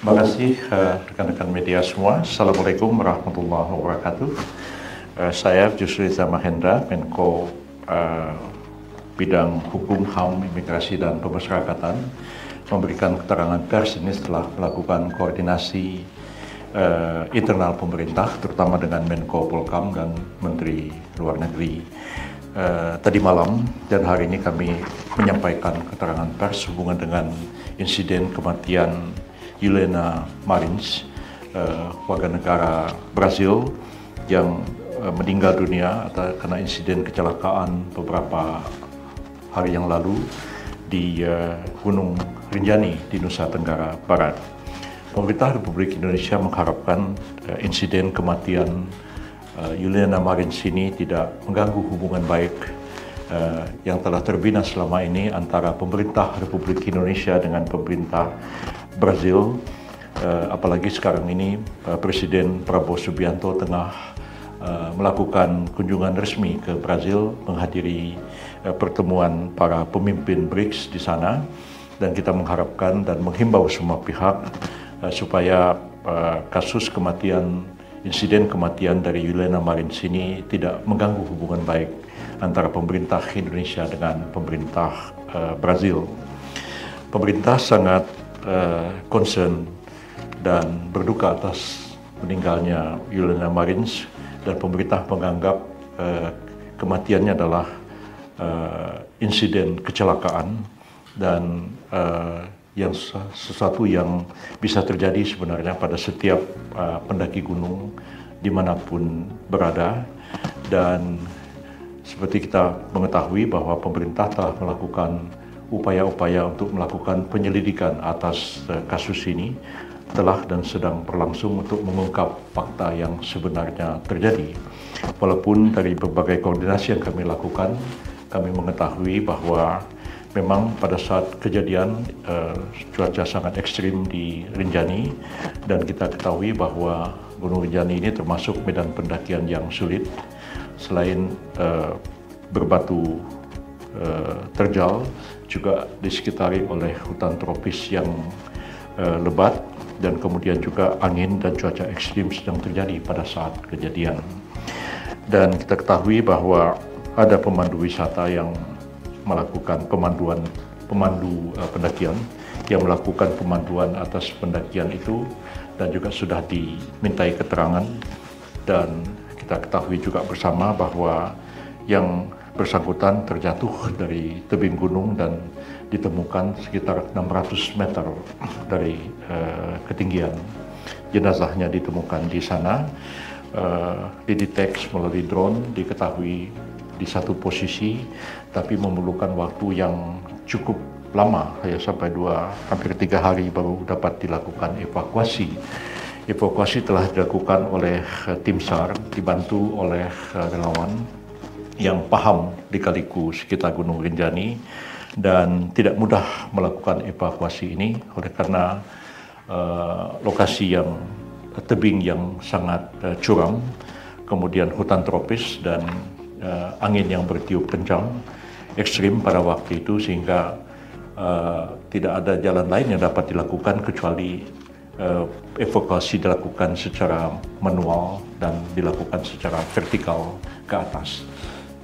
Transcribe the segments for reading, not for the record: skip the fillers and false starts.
Terima kasih rekan-rekan media semua. Assalamualaikum warahmatullahi wabarakatuh. Saya Yusri Iza Mahendra, Menko Bidang Hukum, HAM, Imigrasi dan Pemasyarakatan, memberikan keterangan pers ini setelah melakukan koordinasi internal pemerintah, terutama dengan Menko Polkam dan Menteri Luar Negeri tadi malam, dan hari ini kami menyampaikan keterangan pers hubungan dengan insiden kematian Juliana Marins, warga negara Brazil yang meninggal dunia karena insiden kecelakaan beberapa hari yang lalu di Gunung Rinjani di Nusa Tenggara Barat. Pemerintah Republik Indonesia mengharapkan insiden kematian Juliana Marins ini tidak mengganggu hubungan baik yang telah terbina selama ini antara pemerintah Republik Indonesia dengan pemerintah Brazil, apalagi sekarang ini Presiden Prabowo Subianto tengah melakukan kunjungan resmi ke Brazil, menghadiri pertemuan para pemimpin BRICS di sana, dan kita mengharapkan dan menghimbau semua pihak supaya kasus insiden kematian dari Juliana Marins ini tidak mengganggu hubungan baik antara pemerintah Indonesia dengan pemerintah Brazil. Pemerintah sangat concern dan berduka atas meninggalnya Juliana Marins, dan pemerintah menganggap kematiannya adalah insiden kecelakaan dan sesuatu yang bisa terjadi sebenarnya pada setiap pendaki gunung dimanapun berada. Dan seperti kita mengetahui bahwa pemerintah telah melakukan upaya-upaya untuk melakukan penyelidikan atas kasus ini, telah dan sedang berlangsung untuk mengungkap fakta yang sebenarnya terjadi. Walaupun dari berbagai koordinasi yang kami lakukan, kami mengetahui bahwa memang pada saat kejadian cuaca sangat ekstrim di Rinjani, dan kita ketahui bahwa Gunung Rinjani ini termasuk medan pendakian yang sulit. Selain berbatu terjal, juga disekitari oleh hutan tropis yang lebat, dan kemudian juga angin dan cuaca ekstrim sedang terjadi pada saat kejadian. Dan kita ketahui bahwa ada pemandu wisata yang melakukan pemandu pendakian yang melakukan pemanduan atas pendakian itu, dan juga sudah dimintai keterangan, dan kita ketahui juga bersama bahwa yang bersangkutan terjatuh dari tebing gunung dan ditemukan sekitar 600 meter dari ketinggian. Jenazahnya ditemukan di sana, dideteksi melalui drone, diketahui di satu posisi, tapi memerlukan waktu yang cukup lama, sampai hampir 3 hari baru dapat dilakukan evakuasi. Evakuasi telah dilakukan oleh tim SAR, dibantu oleh relawan yang paham lika-liku sekitar Gunung Rinjani, dan tidak mudah melakukan evakuasi ini oleh karena lokasi yang tebing yang sangat curam, kemudian hutan tropis dan angin yang bertiup kencang ekstrim pada waktu itu, sehingga tidak ada jalan lain yang dapat dilakukan kecuali evakuasi dilakukan secara manual dan dilakukan secara vertikal ke atas.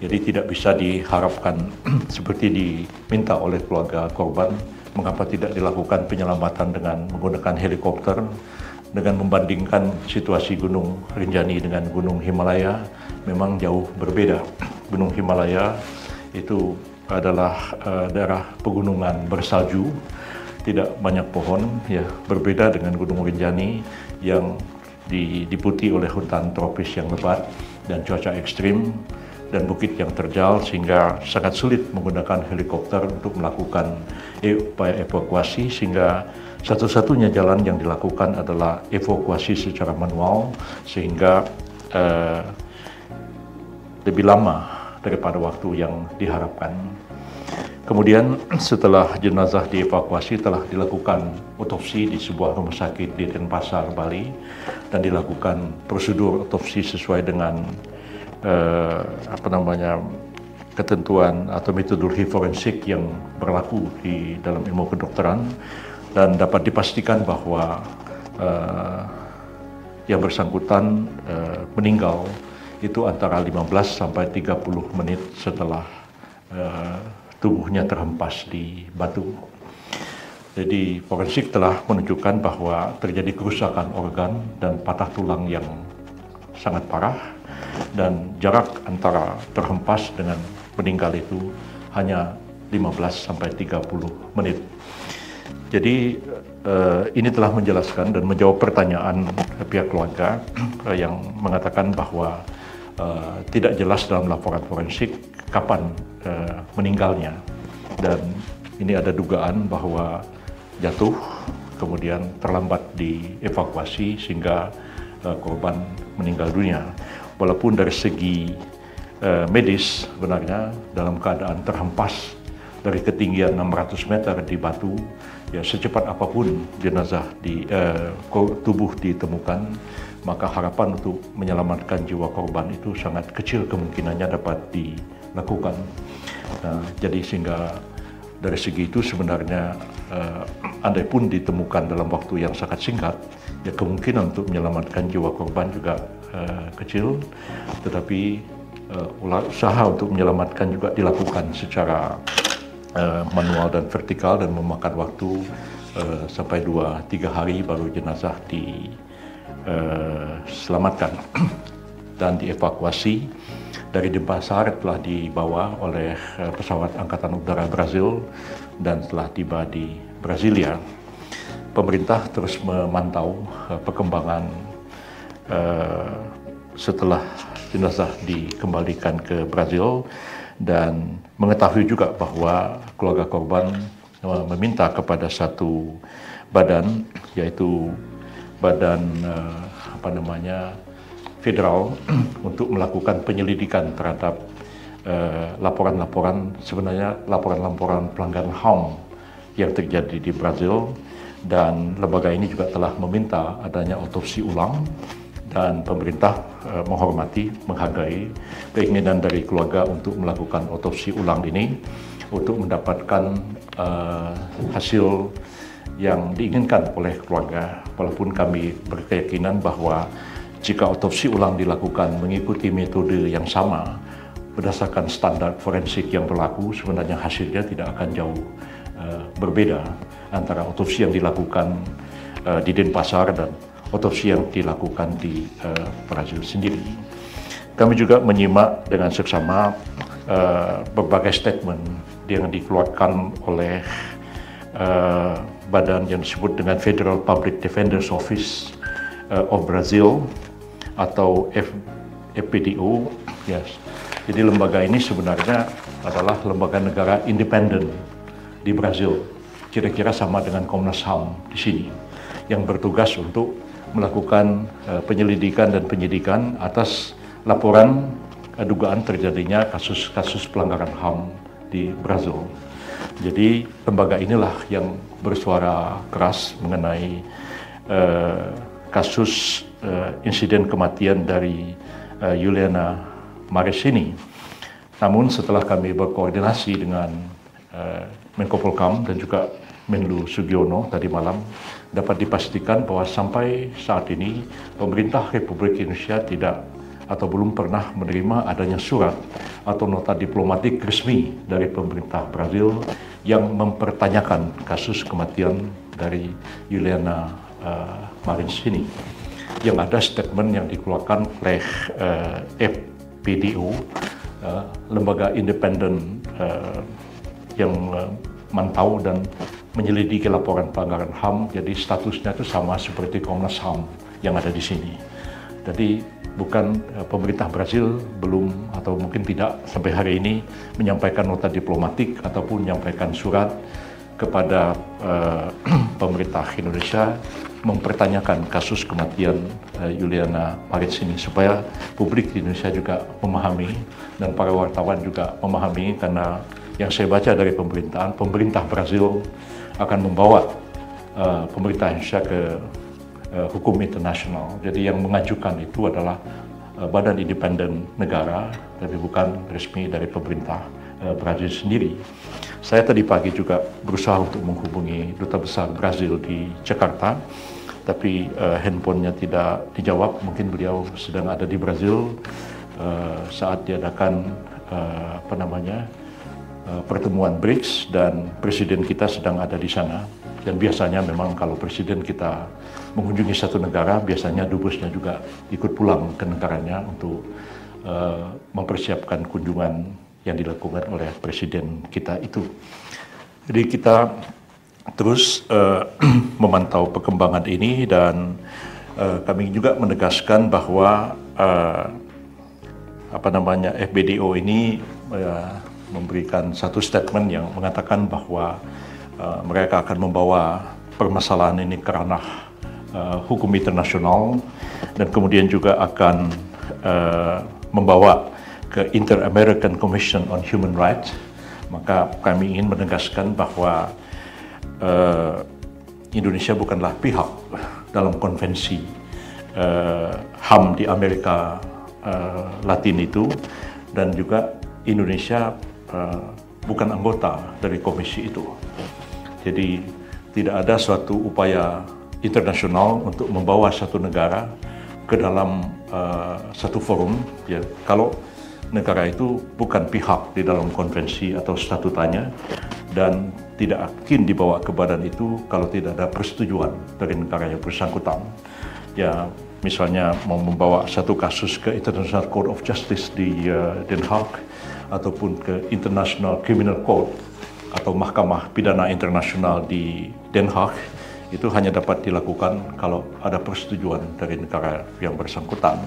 Jadi tidak bisa diharapkan seperti diminta oleh keluarga korban, mengapa tidak dilakukan penyelamatan dengan menggunakan helikopter. Dengan membandingkan situasi Gunung Rinjani dengan Gunung Himalaya, memang jauh berbeda. Gunung Himalaya itu adalah daerah pegunungan bersalju, tidak banyak pohon, berbeda dengan Gunung Rinjani yang diliputi oleh hutan tropis yang lebat dan cuaca ekstrim dan bukit yang terjal, sehingga sangat sulit menggunakan helikopter untuk melakukan upaya evakuasi, sehingga satu-satunya jalan yang dilakukan adalah evakuasi secara manual, sehingga lebih lama daripada waktu yang diharapkan. Kemudian setelah jenazah dievakuasi, telah dilakukan otopsi di sebuah rumah sakit di Denpasar, Bali, dan dilakukan prosedur otopsi sesuai dengan ketentuan atau metodologi forensik yang berlaku di dalam ilmu kedokteran, dan dapat dipastikan bahwa uh, yang bersangkutan meninggal itu antara 15 sampai 30 menit setelah tubuhnya terhempas di batu. Jadi forensik telah menunjukkan bahwa terjadi kerusakan organ dan patah tulang yang sangat parah, dan jarak antara terhempas dengan meninggal itu hanya 15 sampai 30 menit. Jadi ini telah menjelaskan dan menjawab pertanyaan pihak keluarga yang mengatakan bahwa tidak jelas dalam laporan forensik kapan meninggalnya, dan ini ada dugaan bahwa jatuh kemudian terlambat dievakuasi sehingga korban meninggal dunia. Walaupun dari segi medis sebenarnya dalam keadaan terhempas dari ketinggian 600 meter di batu, ya secepat apapun jenazah tubuh ditemukan, maka harapan untuk menyelamatkan jiwa korban itu sangat kecil kemungkinannya dapat dilakukan. Nah, jadi sehingga dari segi itu sebenarnya andai pun ditemukan dalam waktu yang sangat singkat, ya kemungkinan untuk menyelamatkan jiwa korban juga kecil, tetapi usaha untuk menyelamatkan juga dilakukan secara manual dan vertikal, dan memakan waktu sampai 2-3 hari baru jenazah diselamatkan dan dievakuasi. Dari Denpasar telah dibawa oleh pesawat Angkatan Udara Brazil dan telah tiba di Brasilia. Pemerintah terus memantau perkembangan setelah jenazah dikembalikan ke Brazil, dan mengetahui juga bahwa keluarga korban meminta kepada satu badan, yaitu badan federal untuk melakukan penyelidikan terhadap laporan-laporan, sebenarnya laporan-laporan pelanggaran HAM yang terjadi di Brazil, dan lembaga ini juga telah meminta adanya otopsi ulang, dan pemerintah menghormati, menghargai keinginan dari keluarga untuk melakukan otopsi ulang ini untuk mendapatkan hasil yang diinginkan oleh keluarga. Walaupun kami berkeyakinan bahwa jika otopsi ulang dilakukan mengikuti metode yang sama berdasarkan standar forensik yang berlaku, sebenarnya hasilnya tidak akan jauh berbeda antara otopsi yang dilakukan di Denpasar dan otopsi yang dilakukan di Brazil sendiri. Kami juga menyimak dengan seksama berbagai statement yang dikeluarkan oleh badan yang disebut dengan Federal Public Defender's Office of Brazil atau FPDO. Yes. Jadi lembaga ini sebenarnya adalah lembaga negara independen di Brazil, kira-kira sama dengan Komnas HAM di sini, yang bertugas untuk melakukan penyelidikan dan penyidikan atas laporan dugaan terjadinya kasus-kasus pelanggaran HAM di Brazil. Jadi lembaga inilah yang bersuara keras mengenai kasus insiden kematian dari Juliana Maris ini. Namun setelah kami berkoordinasi dengan Menko Polhukam dan juga Menlu Sugiono tadi malam, dapat dipastikan bahwa sampai saat ini pemerintah Republik Indonesia tidak atau belum pernah menerima adanya surat atau nota diplomatik resmi dari pemerintah Brazil yang mempertanyakan kasus kematian dari Juliana Maris ini. Yang ada statement yang dikeluarkan oleh FPDO, lembaga independen yang mantau dan menyelidiki laporan pelanggaran HAM, jadi statusnya itu sama seperti Komnas HAM yang ada di sini. Jadi bukan pemerintah Brazil belum atau mungkin tidak sampai hari ini menyampaikan nota diplomatik ataupun menyampaikan surat kepada pemerintah Indonesia mempertanyakan kasus kematian Juliana Maris ini, supaya publik di Indonesia juga memahami dan para wartawan juga memahami, karena yang saya baca dari pemerintahan, pemerintah Brazil akan membawa pemerintah Indonesia ke hukum internasional. Jadi yang mengajukan itu adalah badan independen negara, tapi bukan resmi dari pemerintah Brazil sendiri. Saya tadi pagi juga berusaha untuk menghubungi Duta Besar Brazil di Jakarta tapi handphonenya tidak dijawab. Mungkin beliau sedang ada di Brazil saat diadakan pertemuan BRICS, dan presiden kita sedang ada di sana. Dan biasanya memang kalau presiden kita mengunjungi satu negara, biasanya dubesnya juga ikut pulang ke negaranya untuk mempersiapkan kunjungan yang dilakukan oleh presiden kita itu. Jadi kita terus memantau perkembangan ini, dan kami juga menegaskan bahwa FBDO ini memberikan satu statement yang mengatakan bahwa mereka akan membawa permasalahan ini ke ranah hukum internasional, dan kemudian juga akan membawa ke Inter-American Commission on Human Rights. Maka kami ingin menegaskan bahwa Indonesia bukanlah pihak dalam konvensi HAM di Amerika Latin itu, dan juga Indonesia bukan anggota dari komisi itu. Jadi tidak ada suatu upaya internasional untuk membawa satu negara ke dalam satu forum, ya, kalau negara itu bukan pihak di dalam konvensi atau statutanya, dan tidak akan dibawa ke badan itu kalau tidak ada persetujuan dari negara yang bersangkutan. Ya, misalnya mau membawa satu kasus ke International Court of Justice di Den Haag, ataupun ke International Criminal Court atau Mahkamah Pidana Internasional di Den Haag, itu hanya dapat dilakukan kalau ada persetujuan dari negara yang bersangkutan.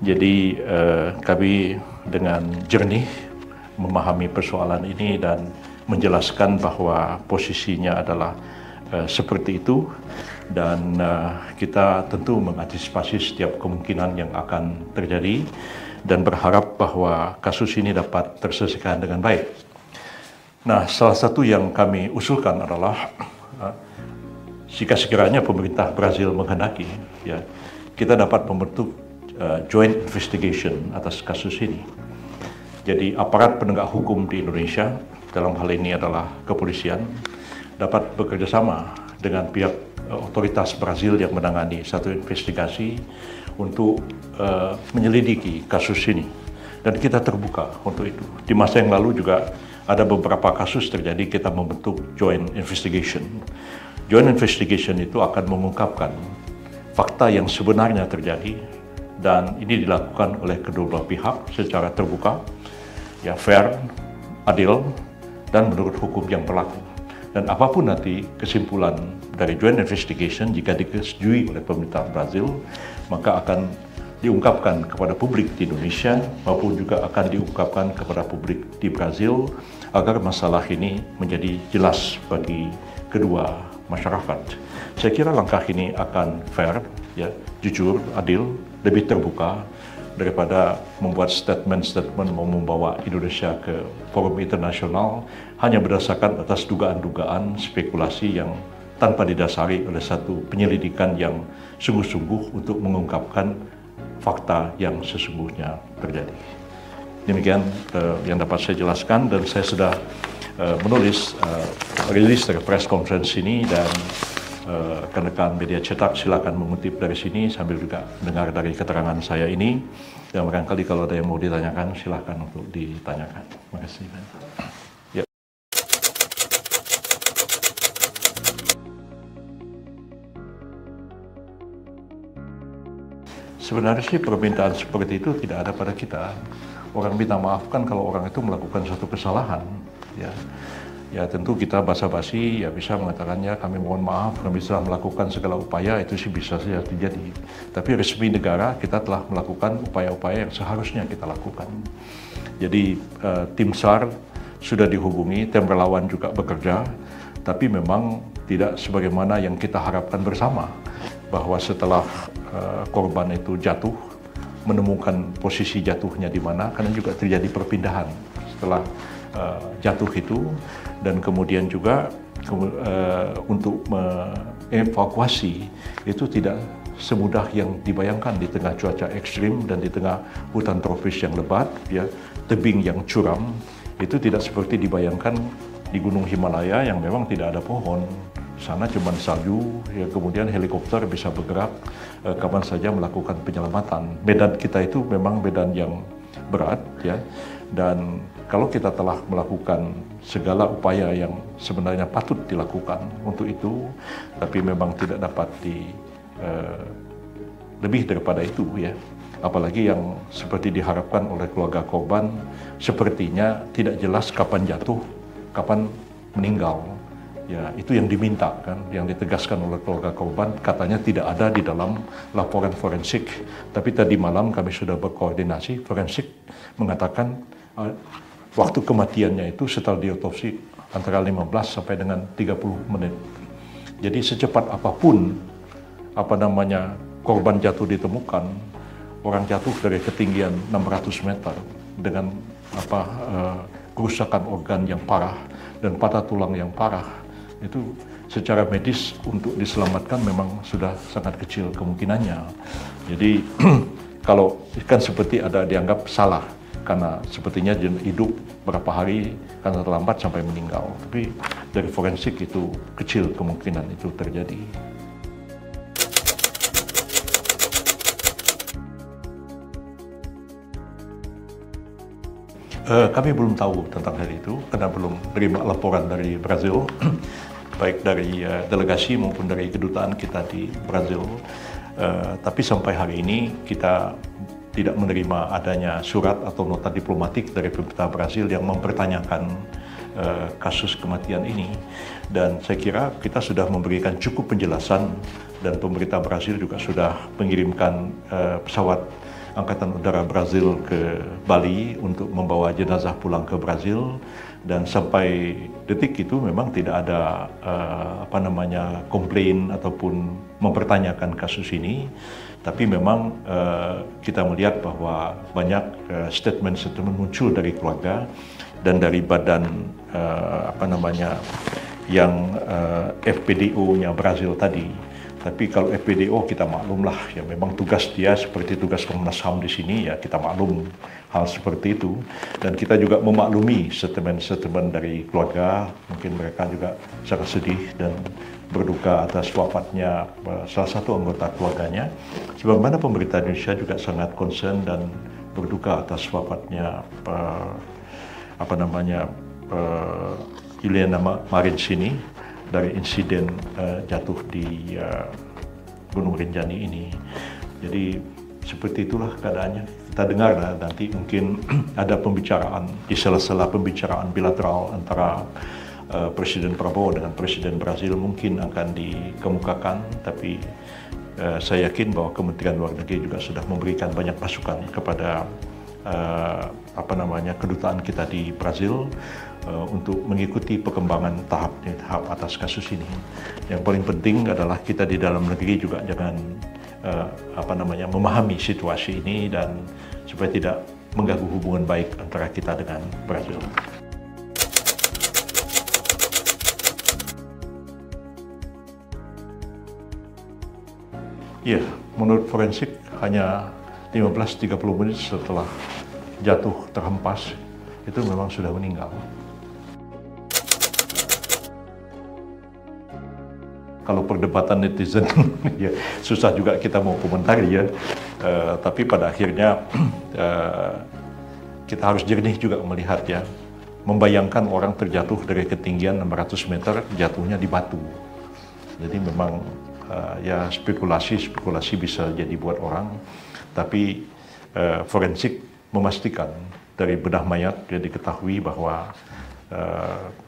Jadi kami dengan jernih memahami persoalan ini dan menjelaskan bahwa posisinya adalah seperti itu, dan kita tentu mengantisipasi setiap kemungkinan yang akan terjadi dan berharap bahwa kasus ini dapat terselesaikan dengan baik. Nah, salah satu yang kami usulkan adalah jika sekiranya pemerintah Brazil menghendaki, ya, kita dapat membentuk joint investigation atas kasus ini. Jadi aparat penegak hukum di Indonesia, dalam hal ini adalah kepolisian, dapat bekerja sama dengan pihak otoritas Brazil yang menangani satu investigasi untuk menyelidiki kasus ini. Dan kita terbuka untuk itu. Di masa yang lalu juga ada beberapa kasus terjadi, kita membentuk joint investigation. Joint investigation itu akan mengungkapkan fakta yang sebenarnya terjadi, dan ini dilakukan oleh kedua belah pihak secara terbuka, ya, fair, adil, dan menurut hukum yang berlaku. Dan apapun nanti kesimpulan dari joint investigation, jika disetujui oleh pemerintah Brazil, maka akan diungkapkan kepada publik di Indonesia maupun juga akan diungkapkan kepada publik di Brazil, agar masalah ini menjadi jelas bagi kedua masyarakat. Saya kira langkah ini akan fair, ya, jujur, adil, lebih terbuka daripada membuat statement-statement mau membawa Indonesia ke forum internasional hanya berdasarkan atas dugaan-dugaan spekulasi yang tanpa didasari oleh satu penyelidikan yang sungguh-sungguh untuk mengungkapkan fakta yang sesungguhnya terjadi. Demikian yang dapat saya jelaskan, dan saya sudah menulis rilis dari press conference ini, dan rekan-rekan media cetak silakan mengutip dari sini sambil juga mendengar dari keterangan saya ini. Dan barangkali kalau ada yang mau ditanyakan, silakan untuk ditanyakan. Terima kasih. Ya. Sebenarnya sih permintaan seperti itu tidak ada pada kita. Orang minta maaf kan kalau orang itu melakukan suatu kesalahan, ya. Ya tentu kita basa-basi ya bisa mengatakannya kami mohon maaf, kami telah melakukan segala upaya, itu sih bisa saja terjadi. Tapi resmi negara kita telah melakukan upaya-upaya yang seharusnya kita lakukan. Jadi tim SAR sudah dihubungi, tim relawan juga bekerja, tapi memang tidak sebagaimana yang kita harapkan bersama, bahwa setelah korban itu jatuh, menemukan posisi jatuhnya di mana, karena juga terjadi perpindahan setelah jatuh itu, dan kemudian juga untuk mengevakuasi itu tidak semudah yang dibayangkan di tengah cuaca ekstrim dan di tengah hutan tropis yang lebat, ya, tebing yang curam. Itu tidak seperti dibayangkan di Gunung Himalaya yang memang tidak ada pohon sana cuma salju, ya kemudian helikopter bisa bergerak kapan saja melakukan penyelamatan. Medan kita itu memang medan yang berat, ya, dan kalau kita telah melakukan segala upaya yang sebenarnya patut dilakukan untuk itu, tapi memang tidak dapat lebih daripada itu, ya. Apalagi yang seperti diharapkan oleh keluarga korban, sepertinya tidak jelas kapan jatuh, kapan meninggal. Ya, itu yang diminta kan, yang ditegaskan oleh keluarga korban, katanya tidak ada di dalam laporan forensik. Tapi tadi malam kami sudah berkoordinasi, forensik mengatakan waktu kematiannya itu setelah diotopsi antara 15 sampai dengan 30 menit. Jadi secepat apapun korban jatuh ditemukan, orang jatuh dari ketinggian 600 meter dengan kerusakan organ yang parah dan patah tulang yang parah, itu secara medis untuk diselamatkan memang sudah sangat kecil kemungkinannya. Jadi kalau kan seperti ada dianggap salah karena sepertinya hidup berapa hari karena terlambat sampai meninggal. Tapi dari forensik itu kecil kemungkinan itu terjadi. Kami belum tahu tentang hal itu karena belum terima laporan dari Brazil, baik dari delegasi maupun dari kedutaan kita di Brazil. Tapi sampai hari ini kita tidak menerima adanya surat atau nota diplomatik dari pemerintah Brazil yang mempertanyakan kasus kematian ini. Dan saya kira kita sudah memberikan cukup penjelasan dan pemerintah Brazil juga sudah mengirimkan pesawat Angkatan Udara Brazil ke Bali untuk membawa jenazah pulang ke Brazil, dan sampai detik itu memang tidak ada komplain ataupun mempertanyakan kasus ini. Tapi memang kita melihat bahwa banyak statement-statement muncul dari keluarga dan dari badan yang FPDO-nya Brazil tadi. Tapi kalau FPDO kita maklumlah, ya memang tugas dia seperti tugas Komnas HAM di sini, ya kita maklum hal seperti itu. Dan kita juga memaklumi statement-statement dari keluarga, mungkin mereka juga sangat sedih dan berduka atas wafatnya salah satu anggota keluarganya. Sebagaimana pemerintah Indonesia juga sangat concern dan berduka atas wafatnya Juliana Marinsini dari insiden jatuh di Gunung Rinjani ini. Jadi seperti itulah keadaannya. Kita dengar nanti mungkin ada pembicaraan di sela-sela pembicaraan bilateral antara Presiden Prabowo dengan Presiden Brazil mungkin akan dikemukakan, tapi saya yakin bahwa Kementerian Luar Negeri juga sudah memberikan banyak masukan kepada kedutaan kita di Brazil untuk mengikuti perkembangan tahap atas kasus ini. Yang paling penting adalah kita di dalam negeri juga jangan memahami situasi ini dan supaya tidak mengganggu hubungan baik antara kita dengan Brazil. Ya, menurut forensik hanya 15-30 menit setelah jatuh terhempas itu memang sudah meninggal. Kalau perdebatan netizen, ya susah juga kita mau komentari ya. Tapi pada akhirnya kita harus jernih juga melihat ya, membayangkan orang terjatuh dari ketinggian 600 meter, jatuhnya di batu. Jadi memang ya spekulasi bisa jadi buat orang. Tapi forensik memastikan dari bedah mayat dia diketahui bahwa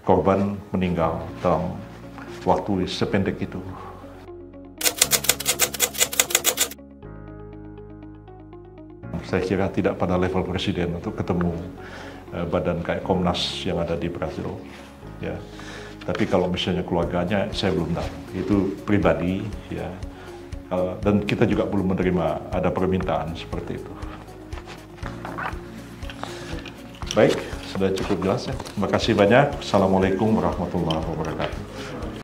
korban meninggal dalam waktu sependek itu. Saya kira tidak pada level presiden untuk ketemu badan kayak Komnas yang ada di Brazil. Ya. Tapi kalau misalnya keluarganya, saya belum tahu. Itu pribadi, ya. Dan kita juga belum menerima ada permintaan seperti itu. Baik, sudah cukup jelas ya. Terima kasih banyak. Assalamualaikum warahmatullahi wabarakatuh.